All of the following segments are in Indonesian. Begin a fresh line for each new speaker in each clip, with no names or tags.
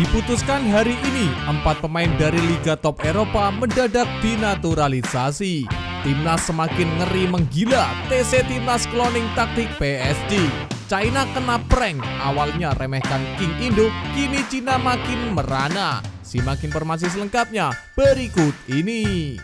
Diputuskan hari ini, 4 pemain dari Liga Top Eropa mendadak dinaturalisasi. Timnas semakin ngeri menggila, TC Timnas cloning taktik PSG. China kena prank, awalnya remehkan King Indo, kini Cina makin merana. Simak informasi selengkapnya berikut ini.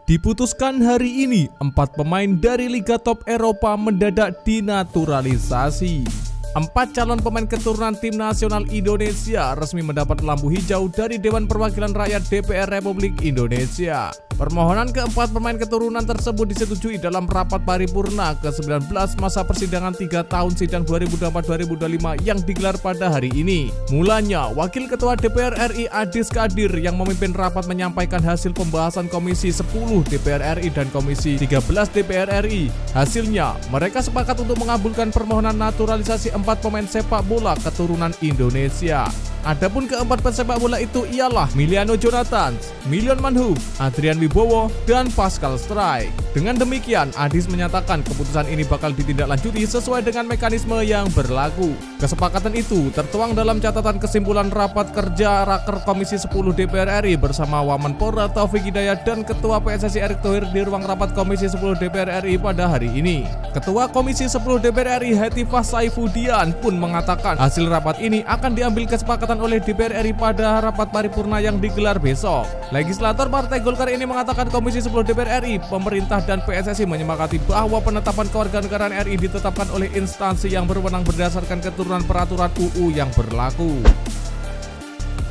Diputuskan hari ini, 4 pemain dari Liga Top Eropa mendadak dinaturalisasi. 4 calon pemain keturunan tim nasional Indonesia resmi mendapat lampu hijau dari Dewan Perwakilan Rakyat DPR Republik Indonesia. Permohonan ke-4 pemain keturunan tersebut disetujui dalam rapat paripurna ke-19 masa persidangan 3 tahun sidang 2024-2025 yang digelar pada hari ini. Mulanya, Wakil Ketua DPR RI Adis Kadir yang memimpin rapat menyampaikan hasil pembahasan Komisi 10 DPR RI dan Komisi 13 DPR RI. Hasilnya, mereka sepakat untuk mengabulkan permohonan naturalisasi 4 pemain sepak bola keturunan Indonesia. Adapun ke-4 pesepak bola itu ialah Miliano Jonathan, Milion Manhub, Adrian Wibowo, dan Pascal Strike. Dengan demikian, Adis menyatakan keputusan ini bakal ditindaklanjuti sesuai dengan mekanisme yang berlaku. Kesepakatan itu tertuang dalam catatan kesimpulan rapat kerja Raker Komisi 10 DPR RI bersama Wamenpora Taufik Hidayat dan Ketua PSSI Erick Thohir di ruang rapat Komisi 10 DPR RI pada hari ini. Ketua Komisi 10 DPR RI Hetifah Saifudian pun mengatakan hasil rapat ini akan diambil kesepakatan oleh DPR RI pada rapat paripurna yang digelar besok. Legislator Partai Golkar ini mengatakan Komisi 10 DPR RI, pemerintah dan PSSI menyepakati bahwa penetapan kewarganegaraan RI ditetapkan oleh instansi yang berwenang berdasarkan keturunan peraturan UU yang berlaku.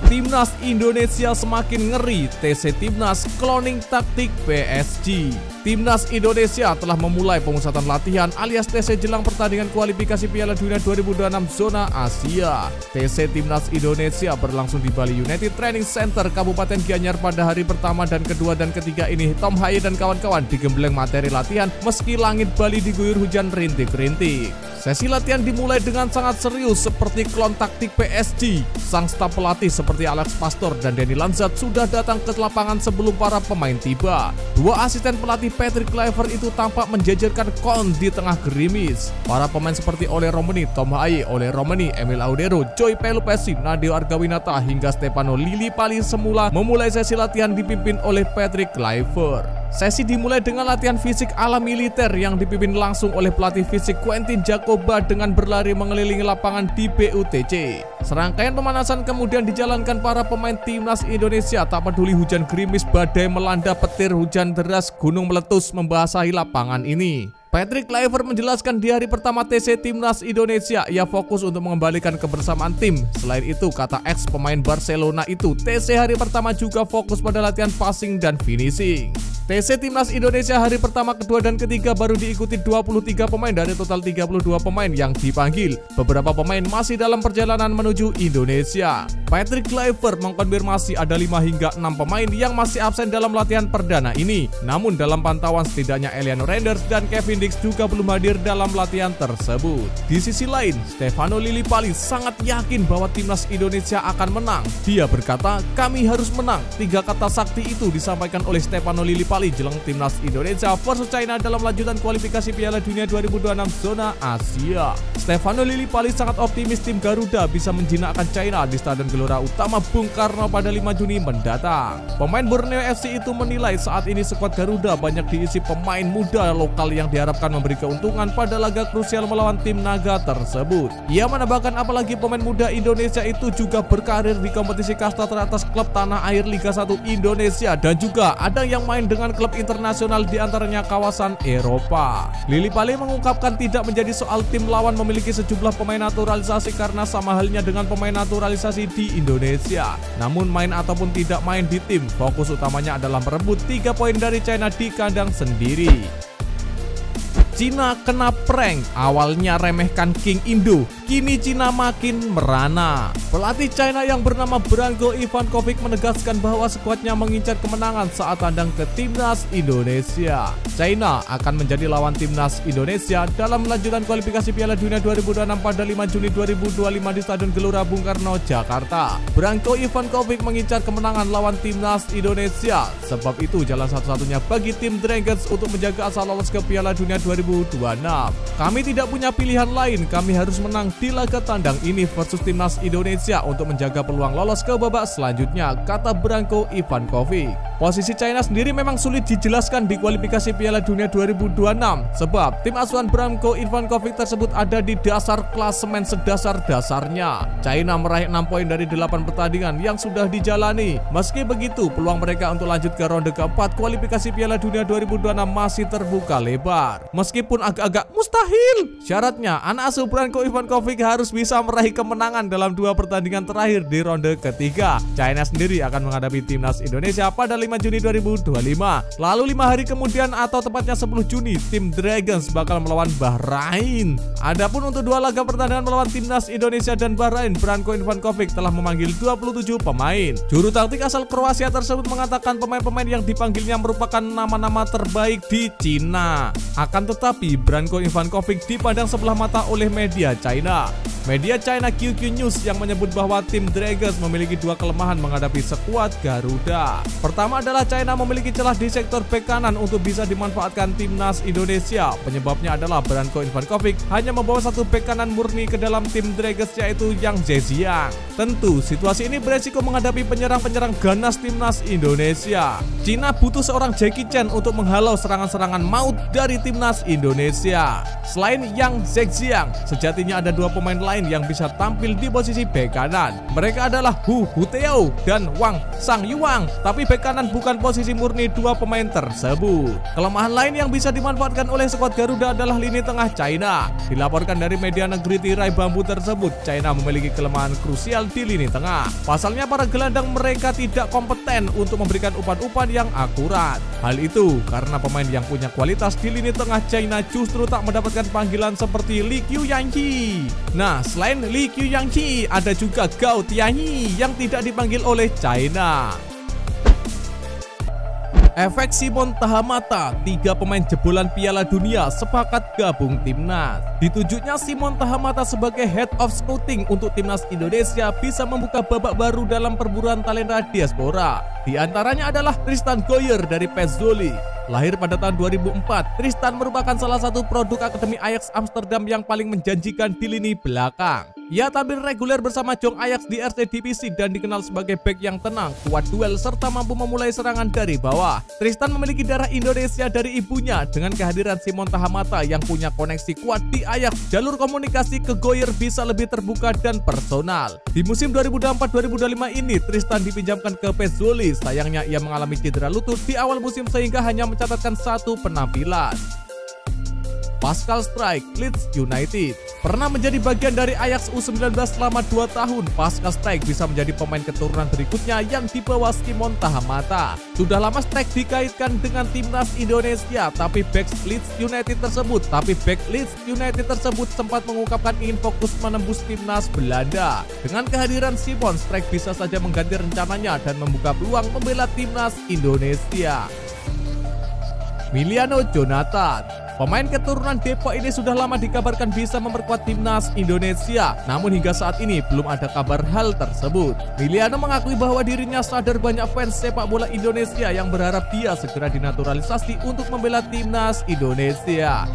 Timnas Indonesia semakin ngeri, TC Timnas cloning taktik PSG. Timnas Indonesia telah memulai pemusatan latihan alias TC jelang pertandingan kualifikasi Piala Dunia 2026 zona Asia. TC Timnas Indonesia berlangsung di Bali United Training Center Kabupaten Gianyar pada hari pertama dan kedua dan ketiga ini. Tom Haye dan kawan-kawan digembleng materi latihan meski langit Bali diguyur hujan rintik-rintik. Sesi latihan dimulai dengan sangat serius seperti klon taktik PSG. Sang staf pelatih seperti Alex Pastor dan Denny Lanzat sudah datang ke lapangan sebelum para pemain tiba. 2 asisten pelatih Patrick Kluivert itu tampak menjajarkan kon di tengah gerimis. Para pemain seperti Ole Romeni, Tom Haye, Ole Romeni, Emil Audero, Joy Pelupesi, Nadeo Argawinata hingga Stefano Lillipali semula memulai sesi latihan dipimpin oleh Patrick Kluivert. Sesi dimulai dengan latihan fisik ala militer yang dipimpin langsung oleh pelatih fisik Quentin Jacoba dengan berlari mengelilingi lapangan di BUTC. Serangkaian pemanasan kemudian dijalankan para pemain Timnas Indonesia. Tak peduli hujan gerimis, badai melanda, petir, hujan deras, gunung meletus membasahi lapangan ini. Patrick Kluivert menjelaskan di hari pertama TC Timnas Indonesia, ia fokus untuk mengembalikan kebersamaan tim. Selain itu, kata ex pemain Barcelona itu, TC hari pertama juga fokus pada latihan passing dan finishing. TC Timnas Indonesia hari pertama, kedua, dan ketiga baru diikuti 23 pemain dari total 32 pemain yang dipanggil. Beberapa pemain masih dalam perjalanan menuju Indonesia. Patrick Kluivert mengkonfirmasi ada 5 hingga 6 pemain yang masih absen dalam latihan perdana ini. Namun dalam pantauan setidaknya Eliano Renders dan Kevin Dix juga belum hadir dalam latihan tersebut. Di sisi lain, Stefano Lillipali sangat yakin bahwa Timnas Indonesia akan menang. Dia berkata, "Kami harus menang." 3 kata sakti itu disampaikan oleh Stefano Lillipali jelang Timnas Indonesia versus China dalam lanjutan kualifikasi Piala Dunia 2026 zona Asia. Stefano Lillipali sangat optimis tim Garuda bisa menjinakkan China di Stadion Gelora Utama Bung Karno pada 5 Juni mendatang. Pemain Borneo FC itu menilai saat ini skuad Garuda banyak diisi pemain muda lokal yang diharapkan memberi keuntungan pada laga krusial melawan tim naga tersebut. Ia menambahkan apalagi pemain muda Indonesia itu juga berkarir di kompetisi kasta teratas klub tanah air Liga 1 Indonesia dan juga ada yang main dengan klub internasional di antaranya kawasan Eropa. Lillipali mengungkapkan tidak menjadi soal tim lawan memiliki sejumlah pemain naturalisasi karena sama halnya dengan pemain naturalisasi di Indonesia. Namun main ataupun tidak main di tim, fokus utamanya adalah merebut 3 poin dari China di kandang sendiri. Cina kena prank, awalnya remehkan King Indo, kini Cina makin merana. Pelatih China yang bernama Branko Ivankovic menegaskan bahwa skuadnya mengincar kemenangan saat tandang ke timnas Indonesia. China akan menjadi lawan timnas Indonesia dalam lanjutan kualifikasi Piala Dunia 2026 pada 5 Juni 2025 di Stadion Gelora Bung Karno, Jakarta. Branko Ivankovic mengincar kemenangan lawan timnas Indonesia. Sebab itu jalan satu-satunya bagi tim Dragons untuk menjaga asal lolos ke Piala Dunia 2026. Kami tidak punya pilihan lain, kami harus menang di laga tandang ini versus timnas Indonesia untuk menjaga peluang lolos ke babak selanjutnya, kata Branko Ivankovic. Posisi China sendiri memang sulit dijelaskan di kualifikasi Piala Dunia 2026 sebab tim asuhan Branko Ivankovic tersebut ada di dasar klasemen sedasar-dasarnya. China meraih 6 poin dari 8 pertandingan yang sudah dijalani. Meski begitu, peluang mereka untuk lanjut ke ronde keempat kualifikasi Piala Dunia 2026 masih terbuka lebar. Meskipun agak-agak mustahil. Syaratnya, anak asuh Branko Ivankovic harus bisa meraih kemenangan dalam 2 pertandingan terakhir di ronde ketiga. China sendiri akan menghadapi timnas Indonesia pada 5 Juni 2025. Lalu 5 hari kemudian atau tepatnya 10 Juni, tim Dragons bakal melawan Bahrain. Adapun untuk 2 laga pertandingan melawan timnas Indonesia dan Bahrain, Branko Ivankovic telah memanggil 27 pemain. Juru taktik asal Kroasia tersebut mengatakan pemain-pemain yang dipanggilnya merupakan nama-nama terbaik di Cina. Akan tetapi, Branko Ivankovic dipandang sebelah mata oleh media China. Media China QQ News yang menyebut bahwa tim Dragons memiliki 2 kelemahan menghadapi skuad Garuda. Pertama adalah China memiliki celah di sektor bek kanan untuk bisa dimanfaatkan timnas Indonesia. Penyebabnya adalah Branko Ivankovic hanya membawa 1 bek kanan murni ke dalam tim Dragons, yaitu Yang Zhejiang. Tentu, situasi ini beresiko menghadapi penyerang-penyerang ganas timnas Indonesia. Cina butuh seorang Jackie Chan untuk menghalau serangan-serangan maut dari timnas Indonesia. Selain Yang Zhejiang, sejatinya ada 2 pemain lain yang bisa tampil di posisi bek kanan. Mereka adalah Hu Huteo dan Wang Sangyuan. Tapi bek kanan bukan posisi murni 2 pemain tersebut. Kelemahan lain yang bisa dimanfaatkan oleh skuad Garuda adalah lini tengah China. Dilaporkan dari media negeri tirai bambu tersebut, China memiliki kelemahan krusial di lini tengah. Pasalnya para gelandang mereka tidak kompeten untuk memberikan umpan-umpan yang akurat. Hal itu karena pemain yang punya kualitas di lini tengah China justru tak mendapatkan panggilan seperti Li Qiuyangqi. Nah, selain Li Qiuyangqi, ada juga Gao Tianyi yang tidak dipanggil oleh China. Efek Simon Tahamata, 3 pemain jebolan Piala Dunia sepakat gabung timnas. Ditunjuknya Simon Tahamata sebagai Head of Scouting untuk timnas Indonesia bisa membuka babak baru dalam perburuan talenta diaspora. Di antaranya adalah Tristan Goyer dari PES Zwolle. Lahir pada tahun 2004, Tristan merupakan salah satu produk Akademi Ajax Amsterdam yang paling menjanjikan di lini belakang. Ia tampil reguler bersama Jong Ajax di RC Divisi dan dikenal sebagai bek yang tenang, kuat duel, serta mampu memulai serangan dari bawah. Tristan memiliki darah Indonesia dari ibunya. Dengan kehadiran Simon Tahamata yang punya koneksi kuat di Ajax, jalur komunikasi ke Goyer bisa lebih terbuka dan personal. Di musim 2024-2025 ini, Tristan dipinjamkan ke PES Zwolle. Sayangnya ia mengalami cedera lutut di awal musim sehingga hanya mencatatkan 1 penampilan. Pascal Struijk, Leeds United. Pernah menjadi bagian dari Ajax U19 selama 2 tahun, Pascal Struijk bisa menjadi pemain keturunan berikutnya yang dibawa Simon Tahamata. Sudah lama Struijk dikaitkan dengan timnas Indonesia, tapi back Leeds United tersebut sempat mengungkapkan ingin fokus menembus timnas Belanda. Dengan kehadiran Simon, Struijk bisa saja mengganti rencananya dan membuka peluang membela timnas Indonesia. Miliano Jonathan. Pemain keturunan Depok ini sudah lama dikabarkan bisa memperkuat timnas Indonesia, namun hingga saat ini belum ada kabar hal tersebut. Miliano mengakui bahwa dirinya sadar banyak fans sepak bola Indonesia yang berharap dia segera dinaturalisasi untuk membela timnas Indonesia.